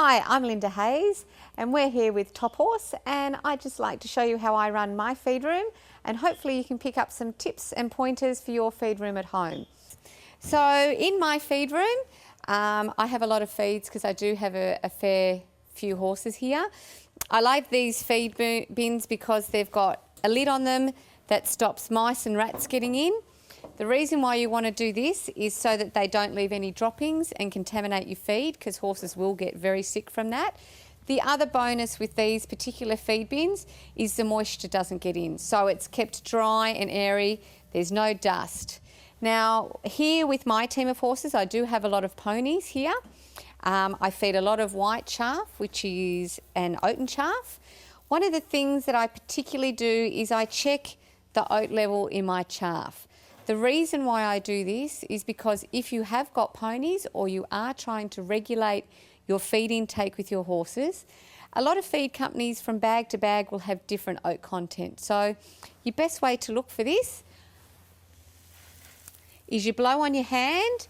Hi, I'm Lynda Hayes and we're here with Top Horse, and I'd just like to show you how I run my feed room, and hopefully you can pick up some tips and pointers for your feed room at home. So in my feed room, I have a lot of feeds because I do have a fair few horses here. I like these feed bins because they've got a lid on them that stops mice and rats getting in. The reason why you want to do this is so that they don't leave any droppings and contaminate your feed, because horses will get very sick from that. The other bonus with these particular feed bins is the moisture doesn't get in, so it's kept dry and airy, there's no dust. Now here with my team of horses, I do have a lot of ponies here. I feed a lot of white chaff, which is an oaten chaff. One of the things that I particularly do is I check the oat level in my chaff. The reason why I do this is because if you have got ponies or you are trying to regulate your feed intake with your horses, a lot of feed companies from bag to bag will have different oat content. So your best way to look for this is you blow on your hand,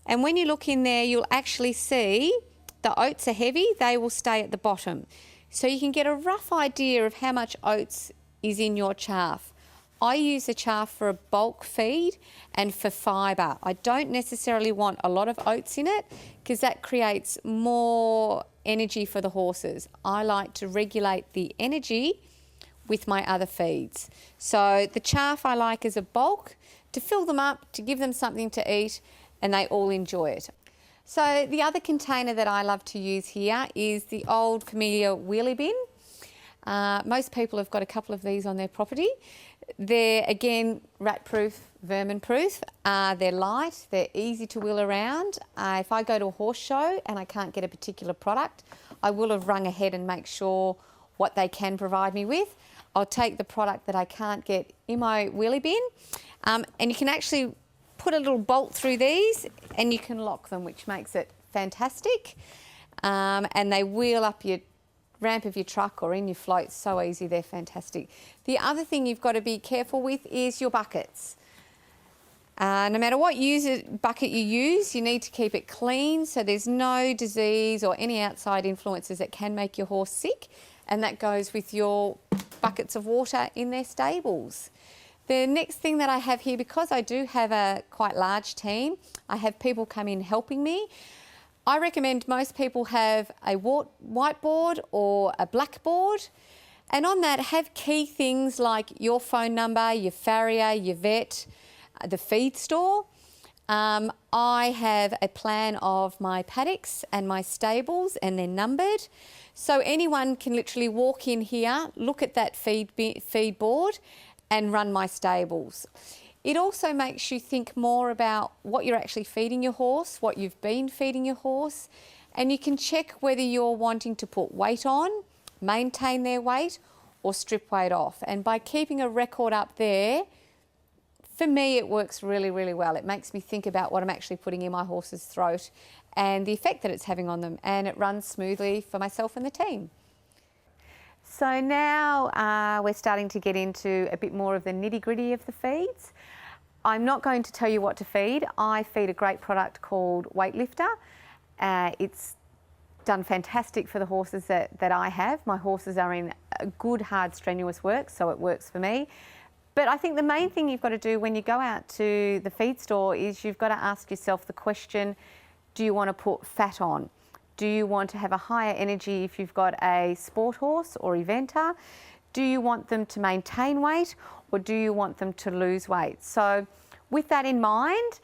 and when you look in there you'll actually see the oats are heavy, they will stay at the bottom. So you can get a rough idea of how much oats is in your chaff. I use the chaff for a bulk feed and for fibre. I don't necessarily want a lot of oats in it because that creates more energy for the horses. I like to regulate the energy with my other feeds. So the chaff I like as a bulk to fill them up, to give them something to eat, and they all enjoy it. So the other container that I love to use here is the old familiar wheelie bin. Most people have got a couple of these on their property. They're, again, rat-proof, vermin-proof. They're light, they're easy to wheel around. If I go to a horse show and I can't get a particular product, I will have rung ahead and make sure what they can provide me with. I'll take the product that I can't get in my wheelie bin, and you can actually put a little bolt through these and you can lock them, which makes it fantastic. And they wheel up your ramp of your truck or in your float so easy, they're fantastic. The other thing you've got to be careful with is your buckets. No matter what bucket you use, you need to keep it clean so there's no disease or any outside influences that can make your horse sick, and that goes with your buckets of water in their stables. The next thing that I have here, because I do have a quite large team, I have people come in helping me. I recommend most people have a whiteboard or a blackboard, and on that have key things like your phone number, your farrier, your vet, the feed store. I have a plan of my paddocks and my stables, and they're numbered. So anyone can literally walk in here, look at that feed board and run my stables. It also makes you think more about what you're actually feeding your horse, what you've been feeding your horse, and you can check whether you're wanting to put weight on, maintain their weight, or strip weight off. And by keeping a record up there, for me it works really, really well. It makes me think about what I'm actually putting in my horse's throat and the effect that it's having on them, and it runs smoothly for myself and the team. So now we're starting to get into a bit more of the nitty-gritty of the feeds. I'm not going to tell you what to feed. I feed a great product called Weightlifter. It's done fantastic for the horses that I have. My horses are in a good, hard, strenuous work, so it works for me. But I think the main thing you've got to do when you go out to the feed store is you've got to ask yourself the question, do you want to put fat on? Do you want to have a higher energy if you've got a sport horse or eventer? Do you want them to maintain weight, or do you want them to lose weight? So with that in mind,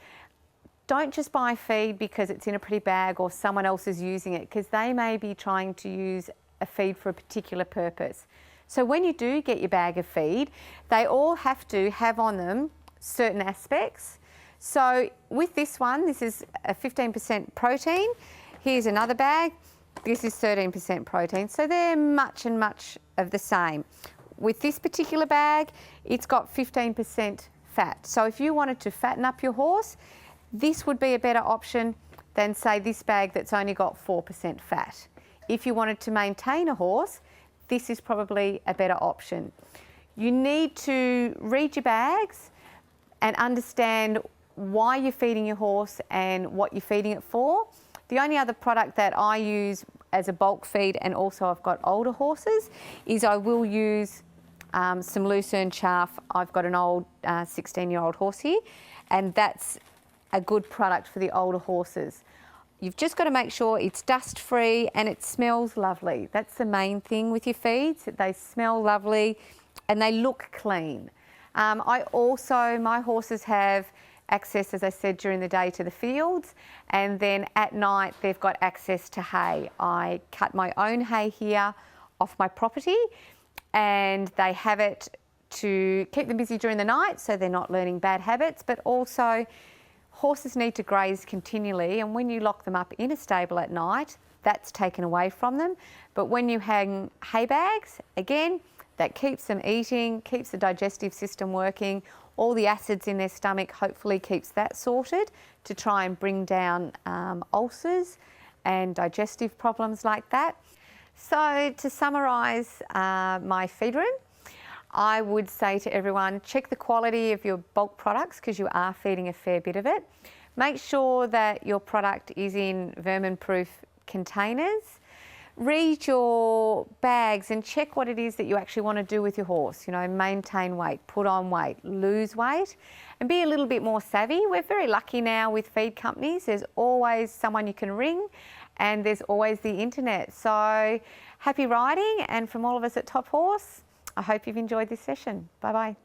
don't just buy feed because it's in a pretty bag or someone else is using it, because they may be trying to use a feed for a particular purpose. So when you do get your bag of feed, they all have to have on them certain aspects. So with this one, this is a 15% protein. Here's another bag, this is 13% protein. So they're much of the same. With this particular bag, it's got 15% fat. So if you wanted to fatten up your horse, this would be a better option than, say, this bag that's only got 4% fat. If you wanted to maintain a horse, this is probably a better option. You need to read your bags and understand why you're feeding your horse and what you're feeding it for. The only other product that I use as a bulk feed, and also I've got older horses, is I will use some lucerne chaff. I've got an old 16-year-old horse here, and that's a good product for the older horses. You've just got to make sure it's dust-free and it smells lovely. That's the main thing with your feeds. They smell lovely and they look clean. My horses have access, as I said, during the day to the fields, and then at night they've got access to hay. I cut my own hay here off my property, and they have it to keep them busy during the night so they're not learning bad habits, but also horses need to graze continually, and when you lock them up in a stable at night, that's taken away from them. But when you hang hay bags, again, that keeps them eating, keeps the digestive system working. All the acids in their stomach hopefully keeps that sorted to try and bring down ulcers and digestive problems like that. So to summarise my feed room, I would say to everyone, check the quality of your bulk products because you are feeding a fair bit of it. Make sure that your product is in vermin-proof containers. Read your bags and check what it is that you actually want to do with your horse. You know, maintain weight, put on weight, lose weight, and be a little bit more savvy. We're very lucky now with feed companies. There's always someone you can ring, and there's always the internet. So happy riding, and from all of us at Top Horse, I hope you've enjoyed this session. Bye-bye.